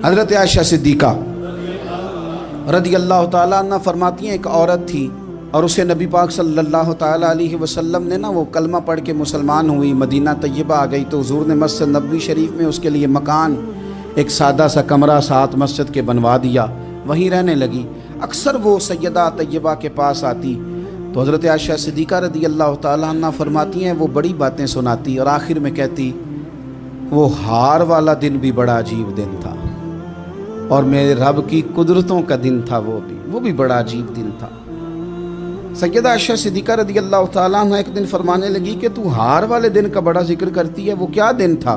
حضرت عائشہ صدیقہ رضی اللہ تعالیٰ عنہ فرماتی ہیں ایک عورت تھی اور اسے نبی پاک صلی اللہ تعالیٰ علیہ وسلم نے وہ کلمہ پڑھ کے مسلمان ہوئی، مدینہ طیبہ آ گئی تو حضور نے مسجد نبوی شریف میں اس کے لیے مکان، ایک سادہ سا کمرہ ساتھ مسجد کے بنوا دیا، وہیں رہنے لگی۔ اکثر وہ سیدہ طیبہ کے پاس آتی تو حضرت عائشہ صدیقہ رضی اللہ تعالیٰ عنہ فرماتی ہیں وہ بڑی باتیں سناتی اور آخر میں کہتی وہ ہار والا دن بھی بڑا عجیب دن تھا اور میرے رب کی قدرتوں کا دن تھا، وہ بھی بڑا عجیب دن تھا۔ سیدہ عائشہ صدیقہ رضی اللہ تعالیٰ عنہ ایک دن فرمانے لگی کہ تو ہار والے دن کا بڑا ذکر کرتی ہے، وہ کیا دن تھا؟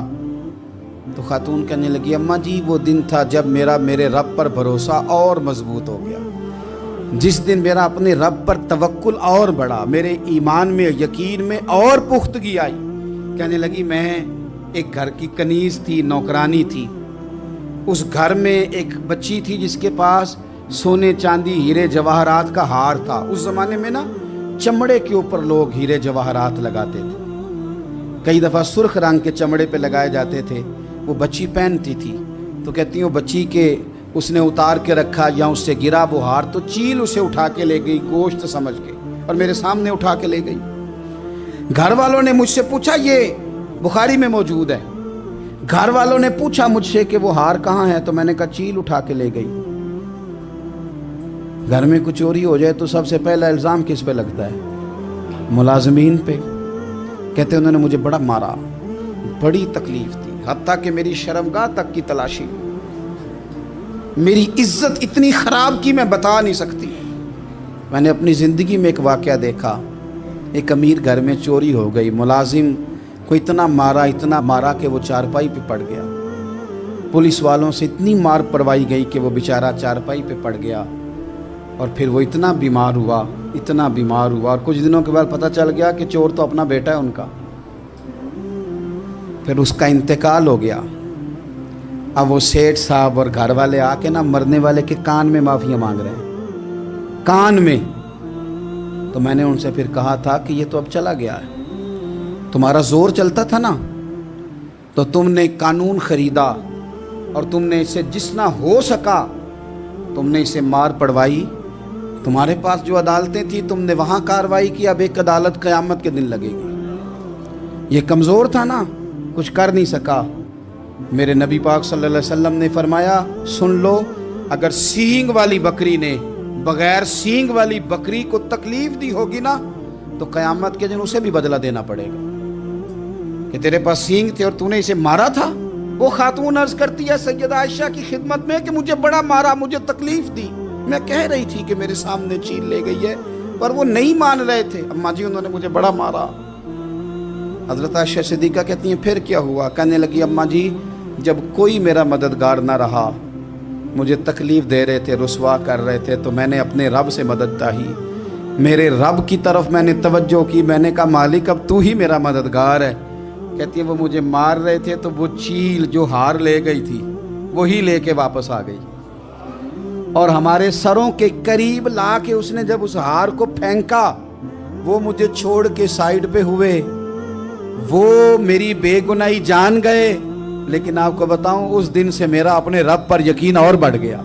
تو خاتون کہنے لگی اماں جی وہ دن تھا جب میرے رب پر بھروسہ اور مضبوط ہو گیا، جس دن میرا اپنے رب پر توکل اور بڑھا، میرے ایمان میں یقین میں اور پختگی آئی۔ کہنے لگی میں ایک گھر کی کنیز تھی، نوکرانی تھی، اس گھر میں ایک بچی تھی جس کے پاس سونے چاندی ہیرے جواہرات کا ہار تھا۔ اس زمانے میں چمڑے کے اوپر لوگ ہیرے جواہرات لگاتے تھے، کئی دفعہ سرخ رنگ کے چمڑے پہ لگائے جاتے تھے، وہ بچی پہنتی تھی تو کہتی ہوں بچی کے اس نے اتار کے رکھا یا اس سے گرا وہ ہار تو چیل اسے اٹھا کے لے گئی گوشت سمجھ کے اور میرے سامنے اٹھا کے لے گئی۔ گھر والوں نے مجھ سے پوچھا، یہ بخاری میں موجود ہے، گھر والوں نے پوچھا مجھ سے کہ وہ ہار کہاں ہے تو میں نے کہا چیل اٹھا کے لے گئی۔ گھر میں کچھ چوری ہو جائے تو سب سے پہلا الزام کس پہ لگتا ہے؟ ملازمین پہ۔ کہتے انہوں نے مجھے بڑا مارا، بڑی تکلیف تھی، حتیٰ کہ میری شرمگاہ تک کی تلاشی، میری عزت اتنی خراب کی میں بتا نہیں سکتی۔ میں نے اپنی زندگی میں ایک واقعہ دیکھا، ایک امیر گھر میں چوری ہو گئی، ملازم کو اتنا مارا کہ وہ چارپائی پہ پڑ گیا، پولیس والوں سے اتنی مار پروائی گئی کہ وہ بیچارہ چارپائی پہ پڑ گیا اور پھر وہ اتنا بیمار ہوا اور کچھ دنوں کے بعد پتہ چل گیا کہ چور تو اپنا بیٹا ہے ان کا، پھر اس کا انتقال ہو گیا۔ اب وہ سیٹھ صاحب اور گھر والے آ کے مرنے والے کے کان میں معافیاں مانگ رہے ہیں، کان میں۔ تو میں نے ان سے پھر کہا تھا کہ یہ تو اب چلا گیا ہے، تمہارا زور چلتا تھا نا تو تم نے قانون خریدا اور تم نے اسے جتنا ہو سکا تم نے اسے مار پڑوائی، تمہارے پاس جو عدالتیں تھیں تم نے وہاں کارروائی کی، اب ایک عدالت قیامت کے دن لگے گی۔ یہ کمزور تھا نا، کچھ کر نہیں سکا۔ میرے نبی پاک صلی اللہ علیہ وسلم نے فرمایا سن لو، اگر سینگ والی بکری نے بغیر سینگ والی بکری کو تکلیف دی ہوگی نا تو قیامت کے دن اسے بھی بدلہ دینا پڑے گا کہ تیرے پاس سینگ تھے اور تو نے اسے مارا تھا۔ وہ خاتون عرض کرتی ہے سیدہ عائشہ کی خدمت میں کہ مجھے بڑا مارا، مجھے تکلیف دی، میں کہہ رہی تھی کہ میرے سامنے چیل لے گئی ہے پر وہ نہیں مان رہے تھے، اماں جی انہوں نے مجھے بڑا مارا۔ حضرت عائشہ صدیقہ کہتی ہیں پھر کیا ہوا؟ کہنے لگی اماں جی جب کوئی میرا مددگار نہ رہا، مجھے تکلیف دے رہے تھے، رسوا کر رہے تھے، تو میں نے اپنے رب سے مدد چاہی، میرے رب کی طرف میں نے توجہ کی، میں نے کہا مالک اب تو ہی میرا مددگار ہے۔ کہتی ہے وہ مجھے مار رہے تھے تو وہ چیل جو ہار لے گئی تھی وہی لے کے واپس آ گئی اور ہمارے سروں کے قریب لا کے اس نے جب اس ہار کو پھینکا وہ مجھے چھوڑ کے سائیڈ پہ ہوئے، وہ میری بے گناہی جان گئے، لیکن آپ کو بتاؤں اس دن سے میرا اپنے رب پر یقین اور بڑھ گیا۔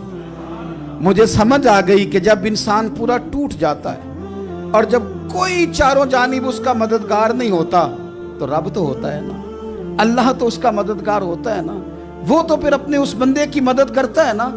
مجھے سمجھ آ گئی کہ جب انسان پورا ٹوٹ جاتا ہے اور جب کوئی چاروں جانب اس کا مددگار نہیں ہوتا تو رب تو ہوتا ہے نا، اللہ تو اس کا مددگار ہوتا ہے نا، وہ تو پھر اپنے اس بندے کی مدد کرتا ہے نا۔